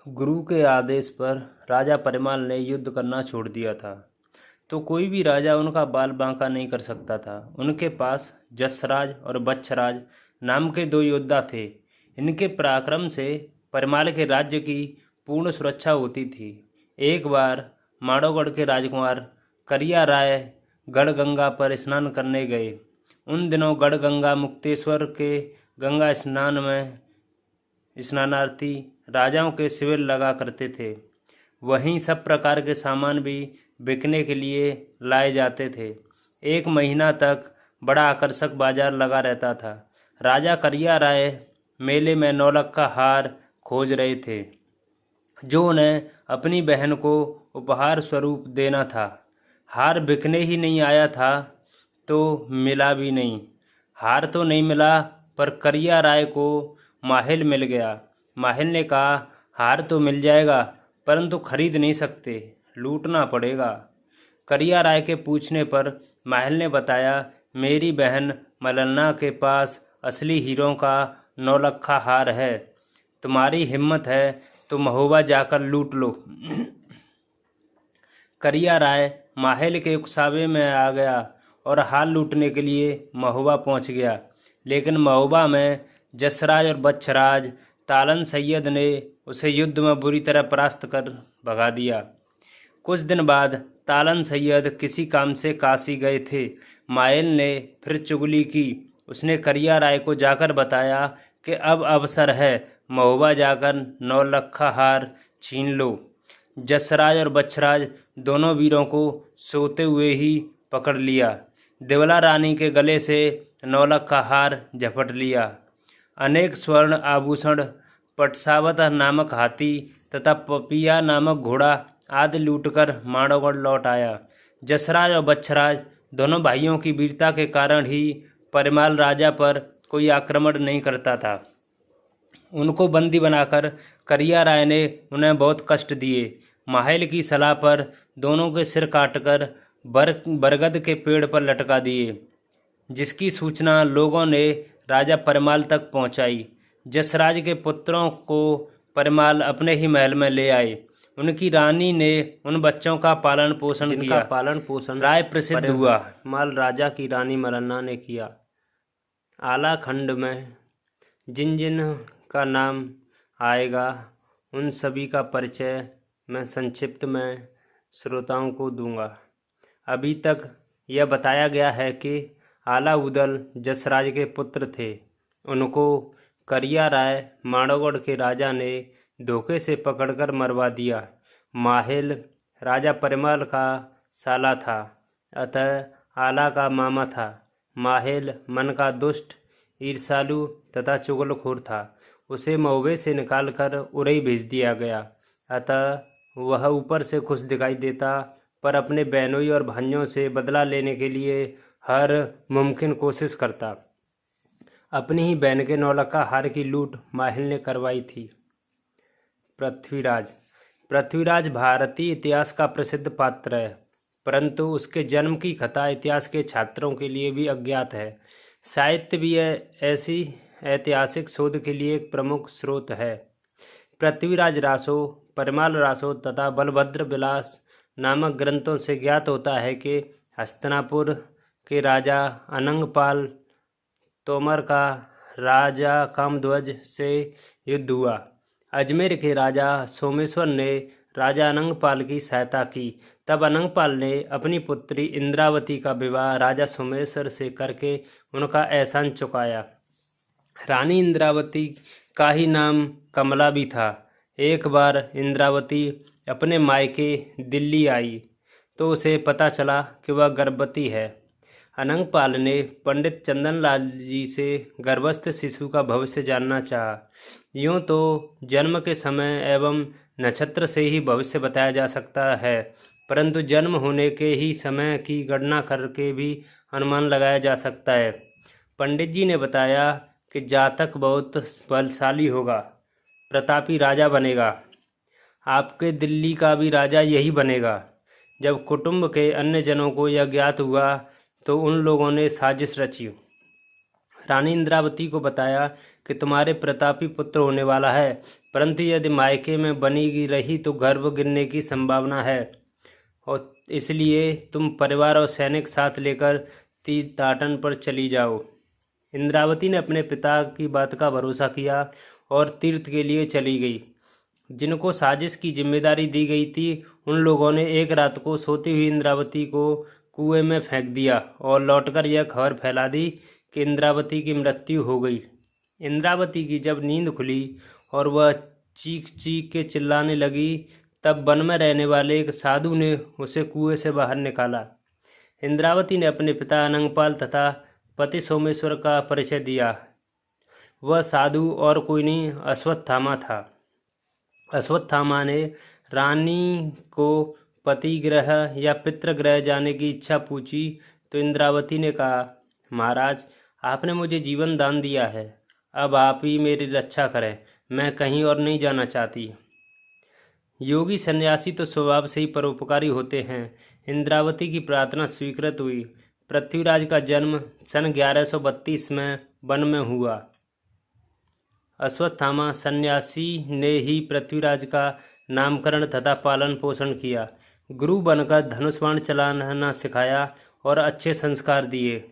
गुरु के आदेश पर राजा परिमाल ने युद्ध करना छोड़ दिया था, तो कोई भी राजा उनका बाल बांका नहीं कर सकता था। उनके पास जसराज और बच्छराज नाम के दो योद्धा थे। इनके पराक्रम से परिमाल के राज्य की पूर्ण सुरक्षा होती थी। एक बार माड़ोगढ़ के राजकुमार करिया राय गढ़गंगा पर स्नान करने गए। उन दिनों गढ़गंगा मुक्तेश्वर के गंगा स्नान में स्नानार्थी राजाओं के शिविर लगा करते थे। वहीं सब प्रकार के सामान भी बिकने के लिए लाए जाते थे। एक महीना तक बड़ा आकर्षक बाजार लगा रहता था। राजा करिया राय मेले में नौलक्खा हार खोज रहे थे, जो उन्हें अपनी बहन को उपहार स्वरूप देना था। हार बिकने ही नहीं आया था तो मिला भी नहीं। हार तो नहीं मिला, पर करिया राय को माहिल मिल गया। माहिल ने कहा, हार तो मिल जाएगा, परंतु खरीद नहीं सकते, लूटना पड़ेगा। करिया राय के पूछने पर माहिल ने बताया, मेरी बहन मलन्ना के पास असली हीरों का नौलक्खा हार है। तुम्हारी हिम्मत है तो महोबा जाकर लूट लो। करिया राय माहिल के उकसावे में आ गया और हार लूटने के लिए महोबा पहुंच गया। लेकिन महोबा में जसराज और बच्छराज तालन सैयद ने उसे युद्ध में बुरी तरह परास्त कर भगा दिया। कुछ दिन बाद तालन सैयद किसी काम से काशी गए थे। माहिल ने फिर चुगली की। उसने करिया राय को जाकर बताया कि अब अवसर है, महोबा जाकर नौलक्खा हार छीन लो। जसराज और बच्छराज दोनों वीरों को सोते हुए ही पकड़ लिया। देवला रानी के गले से नौलक्खा हार झपट लिया। अनेक स्वर्ण आभूषण, पटसावत नामक हाथी तथा पपिया नामक घोड़ा आदि लूटकर माड़ोगढ़ लौट आया। जसराज और बच्छराज दोनों भाइयों की वीरता के कारण ही परिमाल राजा पर कोई आक्रमण नहीं करता था। उनको बंदी बनाकर करिया राय ने उन्हें बहुत कष्ट दिए। माहिल की सलाह पर दोनों के सिर काटकर बरगद के पेड़ पर लटका दिए, जिसकी सूचना लोगों ने राजा परिमाल तक पहुंचाई। जसराज के पुत्रों को परिमाल अपने ही महल में ले आए। उनकी रानी ने उन बच्चों का पालन पोषण किया, जिनका पालन पोषण राय प्रसिद्ध हुआ। परिमाल राजा की रानी मलन्ना ने किया। आला खंड में जिन जिन का नाम आएगा उन सभी का परिचय मैं संक्षिप्त में श्रोताओं को दूंगा। अभी तक यह बताया गया है कि आला उदल जसराज के पुत्र थे। उनको करिया राय माड़ोगढ़ के राजा ने धोखे से पकड़कर मरवा दिया। माहिल राजा परिमाल का साला था, अतः आला का मामा था। माहिल मन का दुष्ट, ईर्ष्यालु तथा चुगलखोर था। उसे महोबे से निकालकर उरई भेज दिया गया। अतः वह ऊपर से खुश दिखाई देता, पर अपने बहनोई और भाइयों से बदला लेने के लिए हर मुमकिन कोशिश करता। अपनी ही बहन के नौलक्खा हार की लूट माहिल ने करवाई थी। पृथ्वीराज भारतीय इतिहास का प्रसिद्ध पात्र है, परंतु उसके जन्म की कथा इतिहास के छात्रों के लिए भी अज्ञात है। साहित्य भी ऐसी ऐतिहासिक शोध के लिए एक प्रमुख स्रोत है। पृथ्वीराज रासो, परिमाल रासो तथा बलभद्र विलास नामक ग्रंथों से ज्ञात होता है कि हस्तिनापुर के राजा अनंगपाल तोमर का राजा कामध्वज से युद्ध हुआ। अजमेर के राजा सोमेश्वर ने राजा अनंगपाल की सहायता की। तब अनंगपाल ने अपनी पुत्री इंद्रावती का विवाह राजा सोमेश्वर से करके उनका एहसान चुकाया। रानी इंद्रावती का ही नाम कमला भी था। एक बार इंद्रावती अपने मायके दिल्ली आई तो उसे पता चला कि वह गर्भवती है। अनंगपाल ने पंडित चंदनलाल जी से गर्भस्थ शिशु का भविष्य जानना चाहा। यूँ तो जन्म के समय एवं नक्षत्र से ही भविष्य बताया जा सकता है, परंतु जन्म होने के ही समय की गणना करके भी अनुमान लगाया जा सकता है। पंडित जी ने बताया कि जातक बहुत बलशाली होगा, प्रतापी राजा बनेगा। आपके दिल्ली का भी राजा यही बनेगा। जब कुटुंब के अन्य जनों को यह ज्ञात हुआ तो उन लोगों ने साजिश रची। रानी इंद्रावती को बताया कि तुम्हारे प्रतापी पुत्र होने वाला है, परंतु यदि मायके में बनी रही तो गर्भ गिरने की संभावना है, और इसलिए तुम परिवार और सैनिक साथ लेकर तीर्थाटन पर चली जाओ। इंद्रावती ने अपने पिता की बात का भरोसा किया और तीर्थ के लिए चली गई। जिनको साजिश की जिम्मेदारी दी गई थी, उन लोगों ने एक रात को सोती हुई इंद्रावती को कुएं में फेंक दिया और लौटकर यह खबर फैला दी कि इंद्रावती की मृत्यु हो गई। इंद्रावती की जब नींद खुली और वह चीख चीख के चिल्लाने लगी, तब वन में रहने वाले एक साधु ने उसे कुएं से बाहर निकाला। इंद्रावती ने अपने पिता अनंगपाल तथा पति सोमेश्वर का परिचय दिया। वह साधु और कोई नहीं, अश्वत्थामा था। अश्वत्थामा ने रानी को पतिगृह या पितृगृह जाने की इच्छा पूछी तो इंद्रावती ने कहा, महाराज, आपने मुझे जीवन दान दिया है, अब आप ही मेरी रक्षा करें, मैं कहीं और नहीं जाना चाहती। योगी सन्यासी तो स्वभाव से ही परोपकारी होते हैं। इंद्रावती की प्रार्थना स्वीकृत हुई। पृथ्वीराज का जन्म सन 1132 में वन में हुआ। अश्वत्थामा सन्यासी ने ही पृथ्वीराज का नामकरण तथा पालन पोषण किया। गुरु बनकर धनुष बाण चलाना सिखाया और अच्छे संस्कार दिए।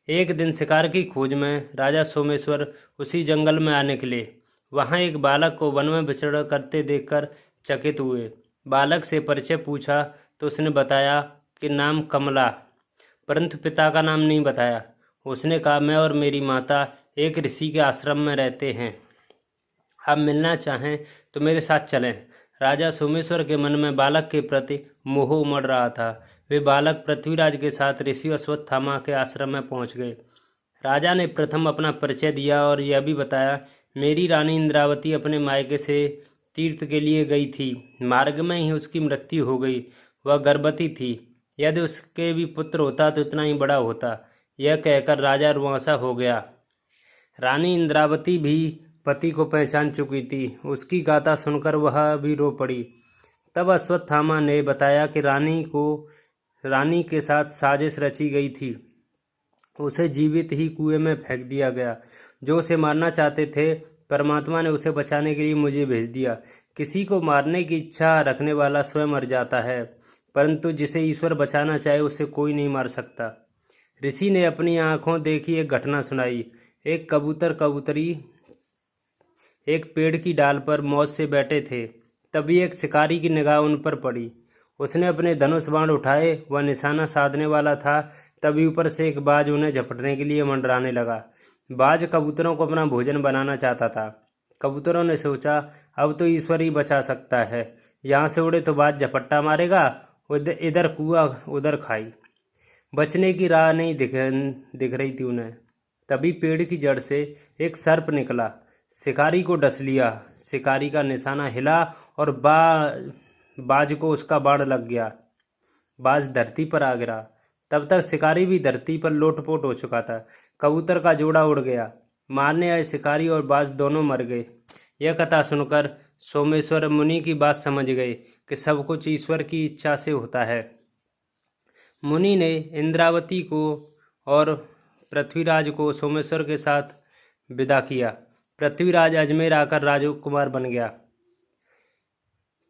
एक दिन शिकार की खोज में राजा सोमेश्वर उसी जंगल में आने निकले। वहाँ एक बालक को वन में विचरण करते देखकर चकित हुए। बालक से परिचय पूछा तो उसने बताया कि नाम कमला, परंतु पिता का नाम नहीं बताया। उसने कहा, मैं और मेरी माता एक ऋषि के आश्रम में रहते हैं, आप मिलना चाहें तो मेरे साथ चलें। राजा सोमेश्वर के मन में बालक के प्रति मोह उमड़ रहा था। वे बालक पृथ्वीराज के साथ ऋषि अश्वत्थामा के आश्रम में पहुंच गए। राजा ने प्रथम अपना परिचय दिया और यह भी बताया, मेरी रानी इंद्रावती अपने मायके से तीर्थ के लिए गई थी, मार्ग में ही उसकी मृत्यु हो गई। वह गर्भवती थी, यदि उसके भी पुत्र होता तो इतना ही बड़ा होता। यह कहकर राजा रुआंसा हो गया। रानी इंद्रावती भी पति को पहचान चुकी थी। उसकी गाथा सुनकर वह भी रो पड़ी। तब अश्वत्थामा ने बताया कि रानी के साथ साजिश रची गई थी। उसे जीवित ही कुएं में फेंक दिया गया। जो उसे मारना चाहते थे, परमात्मा ने उसे बचाने के लिए मुझे भेज दिया। किसी को मारने की इच्छा रखने वाला स्वयं मर जाता है, परंतु जिसे ईश्वर बचाना चाहे उसे कोई नहीं मार सकता। ऋषि ने अपनी आंखों देखी एक घटना सुनाई। एक कबूतर कबूतरी एक पेड़ की डाल पर मौज से बैठे थे। तभी एक शिकारी की निगाह उन पर पड़ी। उसने अपने धनुष बाण उठाए, वह निशाना साधने वाला था। तभी ऊपर से एक बाज उन्हें झपटने के लिए मंडराने लगा। बाज कबूतरों को अपना भोजन बनाना चाहता था। कबूतरों ने सोचा, अब तो ईश्वर ही बचा सकता है, यहाँ से उड़े तो बाज झपट्टा मारेगा, इधर कुआ उधर खाई। बचने की राह नहीं दिख रही थी उन्हें। तभी पेड़ की जड़ से एक सर्प निकला, शिकारी को डस लिया। शिकारी का निशाना हिला और बाज को उसका बाण लग गया। बाज धरती पर आ गिरा। तब तक शिकारी भी धरती पर लोटपोट हो चुका था। कबूतर का जोड़ा उड़ गया। मारने आए शिकारी और बाज दोनों मर गए। यह कथा सुनकर सोमेश्वर मुनि की बात समझ गए कि सब कुछ ईश्वर की इच्छा से होता है। मुनि ने इंद्रावती को और पृथ्वीराज को सोमेश्वर के साथ विदा किया। पृथ्वीराज अजमेर आकर राजकुमार बन गया।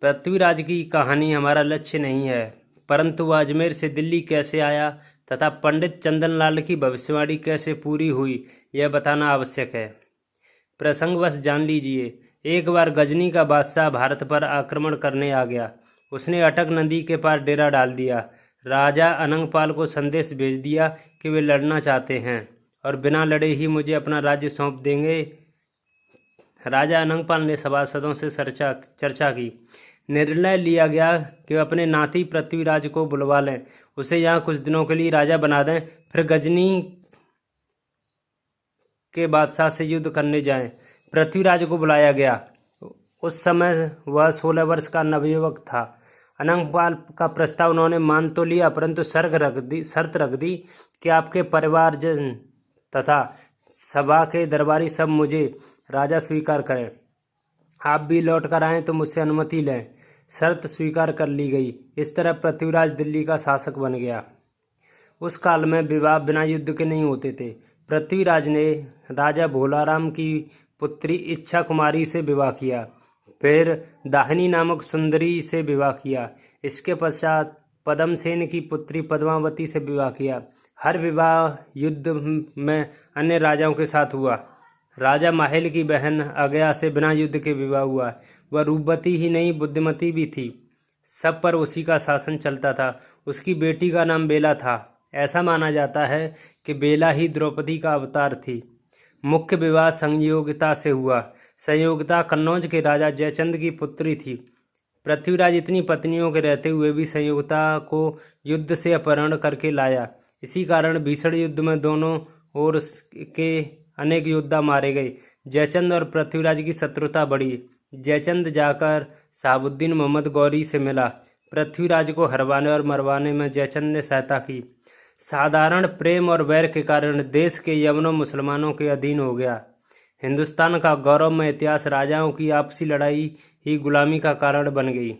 पृथ्वीराज की कहानी हमारा लक्ष्य नहीं है, परंतु वह अजमेर से दिल्ली कैसे आया तथा पंडित चंदनलाल की भविष्यवाणी कैसे पूरी हुई, यह बताना आवश्यक है। प्रसंगवश जान लीजिए, एक बार गजनी का बादशाह भारत पर आक्रमण करने आ गया। उसने अटक नदी के पार डेरा डाल दिया। राजा अनंगपाल को संदेश भेज दिया कि वे लड़ना चाहते हैं और बिना लड़े ही मुझे अपना राज्य सौंप देंगे। राजा अनंगपाल ने सभासदों से चर्चा की। निर्णय लिया गया कि अपने नाती पृथ्वीराज को बुलवा लें, उसे यहाँ कुछ दिनों के लिए राजा बना दें, फिर गजनी के बादशाह से युद्ध करने जाएं। पृथ्वीराज को बुलाया गया। उस समय वह 16 वर्ष का नवयुवक था। अनंगपाल का प्रस्ताव उन्होंने मान तो लिया, परंतु शर्त रख दी कि आपके परिवारजन तथा सभा के दरबारी सब मुझे राजा स्वीकार करें। आप भी लौट कर आएँ तो मुझसे अनुमति लें। शर्त स्वीकार कर ली गई। इस तरह पृथ्वीराज दिल्ली का शासक बन गया। उस काल में विवाह बिना युद्ध के नहीं होते थे। पृथ्वीराज ने राजा भोलाराम की पुत्री इच्छा कुमारी से विवाह किया, फिर दाहिनी नामक सुंदरी से विवाह किया। इसके पश्चात पद्मसेन की पुत्री पद्मावती से विवाह किया। हर विवाह युद्ध में अन्य राजाओं के साथ हुआ। राजा माहेल की बहन अगया से बिना युद्ध के विवाह हुआ। वह रूपवती ही नहीं बुद्धिमती भी थी। सब पर उसी का शासन चलता था। उसकी बेटी का नाम बेला था। ऐसा माना जाता है कि बेला ही द्रौपदी का अवतार थी। मुख्य विवाह संयोगिता से हुआ। संयोगिता कन्नौज के राजा जयचंद की पुत्री थी। पृथ्वीराज इतनी पत्नियों के रहते हुए भी संयोगिता को युद्ध से अपहरण करके लाया। इसी कारण भीषण युद्ध में दोनों ओर के अनेक योद्धा मारे गए। जयचंद और पृथ्वीराज की शत्रुता बढ़ी। जयचंद जाकर शहाबुद्दीन मोहम्मद गौरी से मिला। पृथ्वीराज को हरवाने और मरवाने में जयचंद ने सहायता की। साधारण प्रेम और वैर के कारण देश के यवनों मुसलमानों के अधीन हो गया। हिंदुस्तान का गौरवमय इतिहास राजाओं की आपसी लड़ाई ही गुलामी का कारण बन गई।